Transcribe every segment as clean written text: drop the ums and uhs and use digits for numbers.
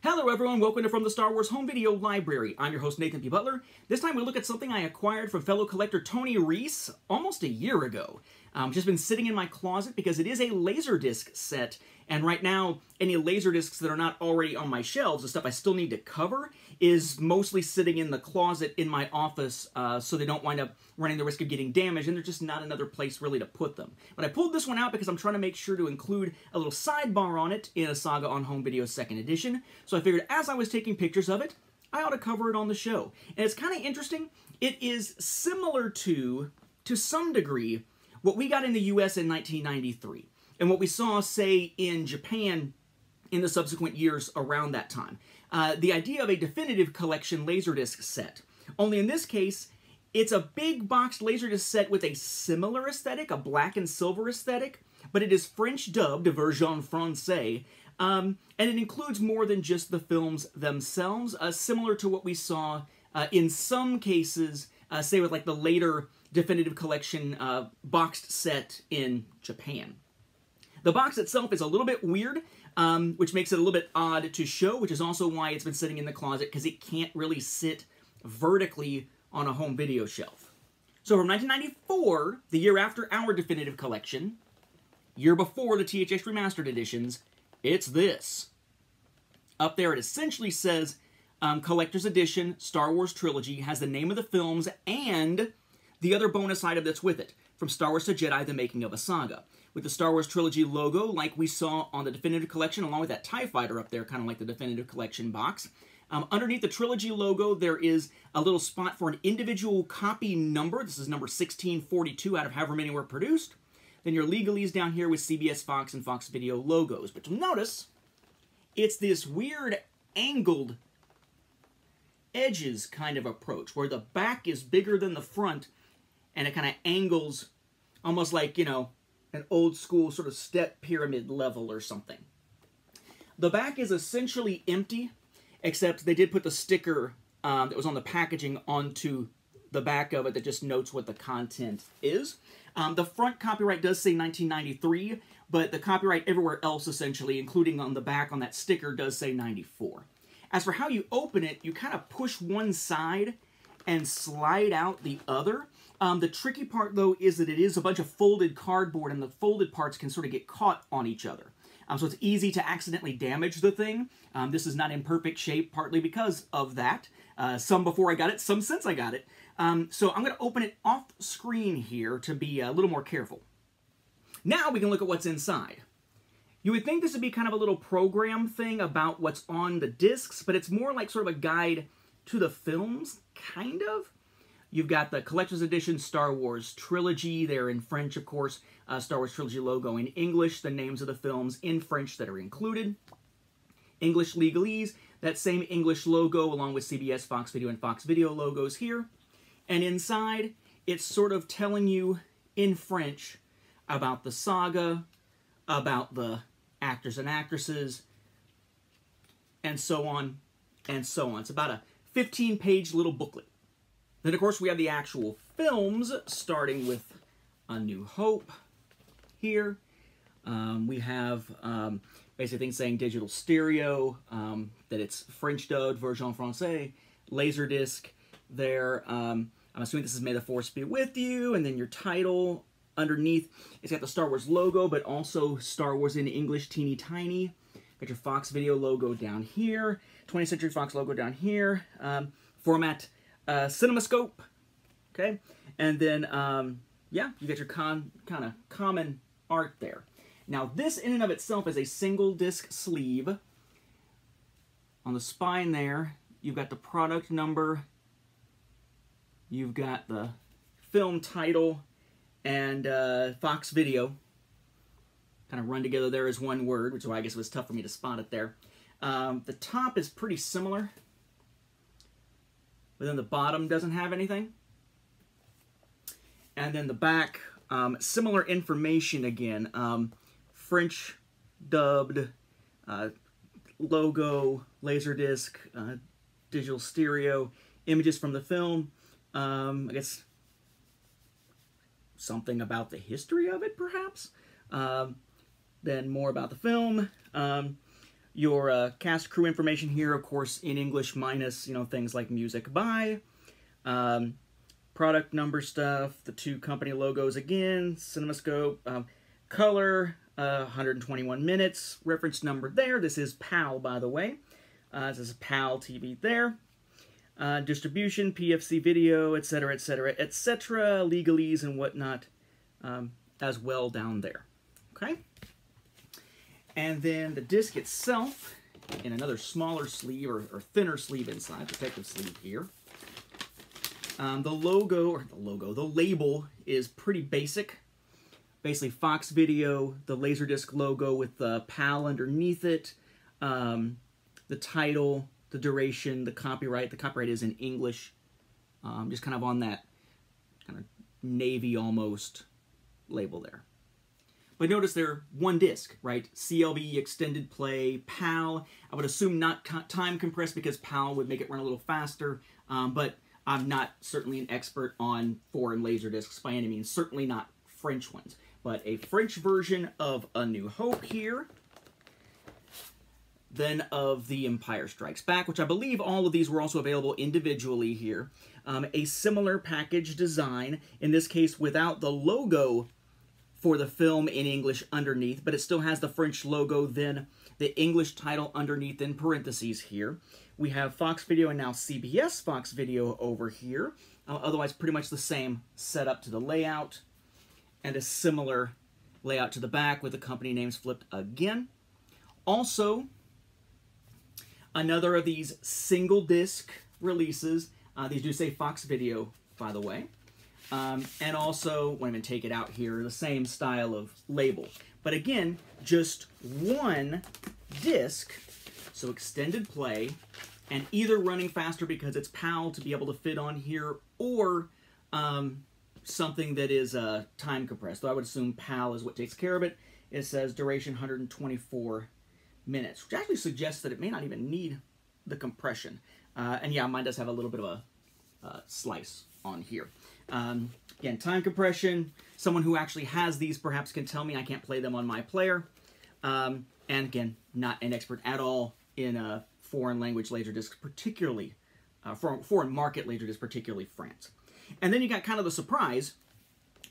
Hello everyone, welcome to From the Star Wars Home Video Library. I'm your host Nathan P. Butler. This time we look at something I acquired from fellow collector Tony Reese almost a year ago. Just been sitting in my closet because it is a LaserDisc set, and right now any LaserDiscs that are not already on my shelves, the stuff I still need to cover, is mostly sitting in the closet in my office so they don't wind up running the risk of getting damaged, and there's just not another place really to put them. But I pulled this one out because I'm trying to make sure to include a little sidebar on it in a Saga on Home Video 2nd edition. So I figured as I was taking pictures of it, I ought to cover it on the show. And it's kind of interesting. It is similar to some degree, what we got in the US in 1993, and what we saw, say, in Japan in the subsequent years around that time. The idea of a definitive collection LaserDisc set. Only in this case, it's a big boxed LaserDisc set with a similar aesthetic, a black and silver aesthetic, but it is French dubbed, version française, and it includes more than just the films themselves, similar to what we saw in some cases, say with like the later definitive collection boxed set in Japan. The box itself is a little bit weird, which makes it a little bit odd to show, which is also why it's been sitting in the closet, because it can't really sit vertically on a home video shelf. So from 1994, the year after our definitive collection, year before the THX Remastered editions, it's this. Up there it essentially says Collector's Edition Star Wars Trilogy, has the name of the films and the other bonus item that's with it, From Star Wars to Jedi, The Making of a Saga. With the Star Wars Trilogy logo, like we saw on the Definitive Collection, along with that TIE Fighter up there, kind of like the Definitive Collection box. Underneath the Trilogy logo, there is a little spot for an individual copy number. This is number 1642 out of however many were produced. Then your legalese down here with CBS, Fox, and Fox Video logos. But you'll notice, it's this weird angled edges kind of approach, where the back is bigger than the front, and it kind of angles almost like, you know, an old school sort of step pyramid level or something. The back is essentially empty, except they did put the sticker that was on the packaging onto the back of it that just notes what the content is. The front copyright does say 1993, but the copyright everywhere else, essentially, including on the back on that sticker, does say 94. As for how you open it, you kind of push one side and slide out the other. The tricky part, though, is that it is a bunch of folded cardboard, and the folded parts can sort of get caught on each other. So it's easy to accidentally damage the thing. This is not in perfect shape, partly because of that. Some before I got it, some since I got it. So I'm going to open it off screen here to be a little more careful. Now we can look at what's inside. You would think this would be kind of a little program thing about what's on the discs, but it's more like sort of a guide to the films, kind of. You've got the Collector's Edition Star Wars Trilogy there in French, of course. Star Wars Trilogy logo in English, the names of the films in French that are included. English legalese, that same English logo along with CBS, Fox Video, and Fox Video logos here. And inside, it's sort of telling you in French about the saga, about the actors and actresses, and so on and so on. It's about a 15-page little booklet. Then, of course, we have the actual films, starting with A New Hope here. We have basically things saying digital stereo, that it's French dubbed, version française, LaserDisc there. I'm assuming this is May the Force Be With You, and then your title underneath. It's got the Star Wars logo, but also Star Wars in English, teeny tiny. Got your Fox Video logo down here, 20th Century Fox logo down here. Format CinemaScope, okay? And then, yeah, you got your kind of common art there. Now, this in and of itself is a single disc sleeve. On the spine there, you've got the product number, you've got the film title, and Fox Video. Kind of run together there as one word, which is why I guess it was tough for me to spot it there. The top is pretty similar, but then the bottom doesn't have anything. And then the back, similar information again. French dubbed, logo, LaserDisc, digital stereo, images from the film. I guess something about the history of it, perhaps. Then more about the film. your cast crew information here, of course, in English, minus, you know, things like music by, product number stuff, the 2 company logos again, CinemaScope, color, 121 minutes, reference number there. This is PAL, by the way. This is PAL TV there. Distribution, PFC video, etc., etc., etc., legalese and whatnot as well down there. Okay? And then the disc itself, in another smaller sleeve, or thinner sleeve inside, protective sleeve here. The label is pretty basic. Basically, Fox Video, the LaserDisc logo with the PAL underneath it, the title, the duration, the copyright. The copyright is in English, just kind of on that kind of navy almost label there. But notice they're one disc, right? CLB, extended play, PAL. I would assume not time compressed because PAL would make it run a little faster, but I'm not certainly an expert on foreign LaserDiscs by any means, certainly not French ones. But a French version of A New Hope here, then of The Empire Strikes Back, which I believe all of these were also available individually here. A similar package design, in this case without the logo for the film in English underneath, but it still has the French logo, then the English title underneath in parentheses here. We have Fox Video and now CBS Fox Video over here. Otherwise, pretty much the same setup to the layout, and a similar layout to the back with the company names flipped again. Also, another of these single disc releases. These do say Fox Video, by the way. And also, won't even take it out here, the same style of label. But again, just one disc, so extended play, and either running faster because it's PAL to be able to fit on here, or something that is time compressed. So I would assume PAL is what takes care of it. It says duration 124 minutes, which actually suggests that it may not even need the compression. And yeah, mine does have a little bit of a slice on here. Again, time compression. Someone who actually has these perhaps can tell me. I can't play them on my player. And again, not an expert at all in foreign language LaserDiscs, particularly foreign market LaserDiscs, particularly France. And then you got kind of the surprise,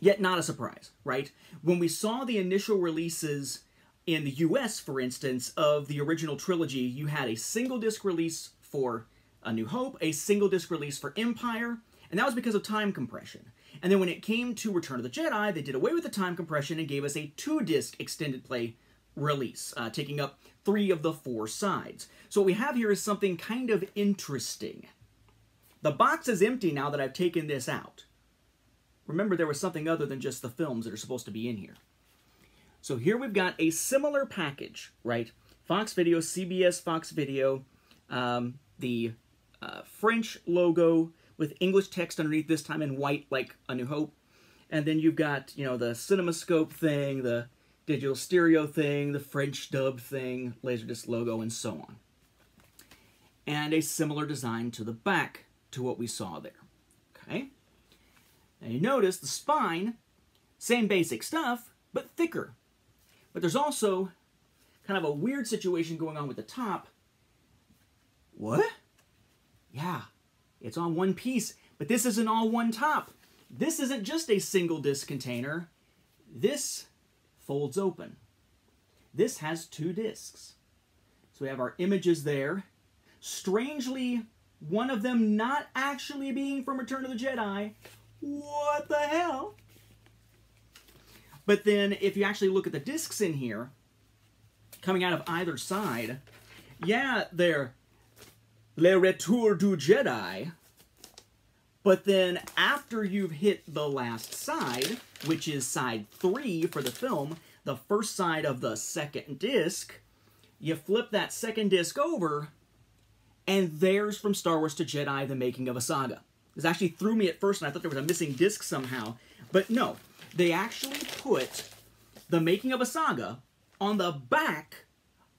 yet not a surprise, right? When we saw the initial releases in the US, for instance, of the original trilogy, you had a single disc release for A New Hope, a single disc release for Empire, and that was because of time compression. And then when it came to Return of the Jedi, they did away with the time compression and gave us a 2-disc extended play release, taking up 3 of the 4 sides. So what we have here is something kind of interesting. The box is empty now that I've taken this out. Remember, there was something other than just the films that are supposed to be in here. So here we've got a similar package, right? Fox Video, CBS Fox Video, the French logo with English text underneath, this time in white like A New Hope. And then you've got, you know, the CinemaScope thing, the digital stereo thing, the French dub thing, LaserDisc logo, and so on. And a similar design to the back to what we saw there. Okay? Now you notice the spine, same basic stuff, but thicker. But there's also kind of a weird situation going on with the top. What? Yeah, it's on one piece, but this isn't all one top. This isn't just a single disc container. This folds open. This has 2 discs. So we have our images there. Strangely, one of them not actually being from Return of the Jedi. What the hell? But then, if you actually look at the discs in here, coming out of either side, yeah, they're Le Retour du Jedi. But then, after you've hit the last side, which is side 3 for the film, the first side of the second disc, you flip that second disc over, and there's From Star Wars to Jedi, The Making of a Saga. This actually threw me at first, and I thought there was a missing disc somehow. But no, they actually put The Making of a Saga on the back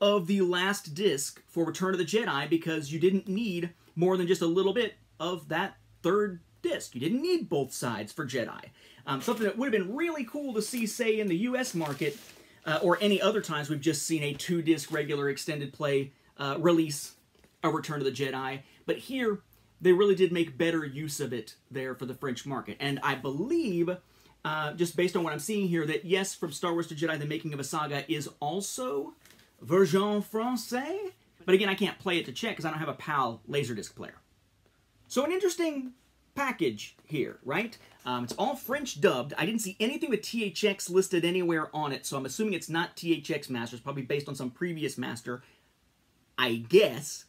of the last disc for Return of the Jedi because you didn't need more than just a little bit of that third disc. You didn't need both sides for Jedi. Something that would have been really cool to see, say, in the US market, or any other times we've just seen a 2-disc regular extended play release of Return of the Jedi. But here, they really did make better use of it there for the French market. And I believe, just based on what I'm seeing here, that yes, From Star Wars to Jedi, The Making of a Saga is also version français. But again, I can't play it to check because I don't have a PAL LaserDisc player. So an interesting package here, right? It's all French dubbed. I didn't see anything with THX listed anywhere on it, so I'm assuming it's not THX master. It's probably based on some previous master, I guess.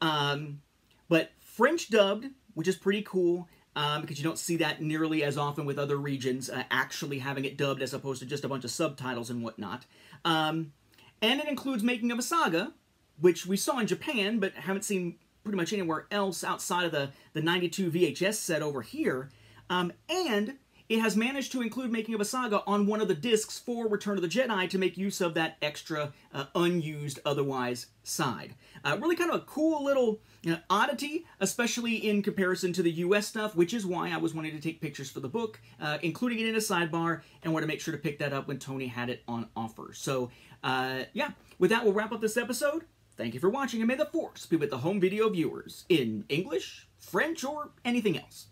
But French dubbed, which is pretty cool, because you don't see that nearly as often with other regions, actually having it dubbed as opposed to just a bunch of subtitles and whatnot. And it includes Making of a Saga, which we saw in Japan, but haven't seen pretty much anywhere else outside of the 92 VHS set over here. And it has managed to include Making of a Saga on one of the discs for Return of the Jedi to make use of that extra unused otherwise side. Really kind of a cool little oddity, especially in comparison to the US stuff, which is why I was wanting to take pictures for the book, including it in a sidebar, and want to make sure to pick that up when Tony had it on offer. So, yeah, with that, we'll wrap up this episode. Thank you for watching, and may the Force be with the home video viewers in English, French, or anything else.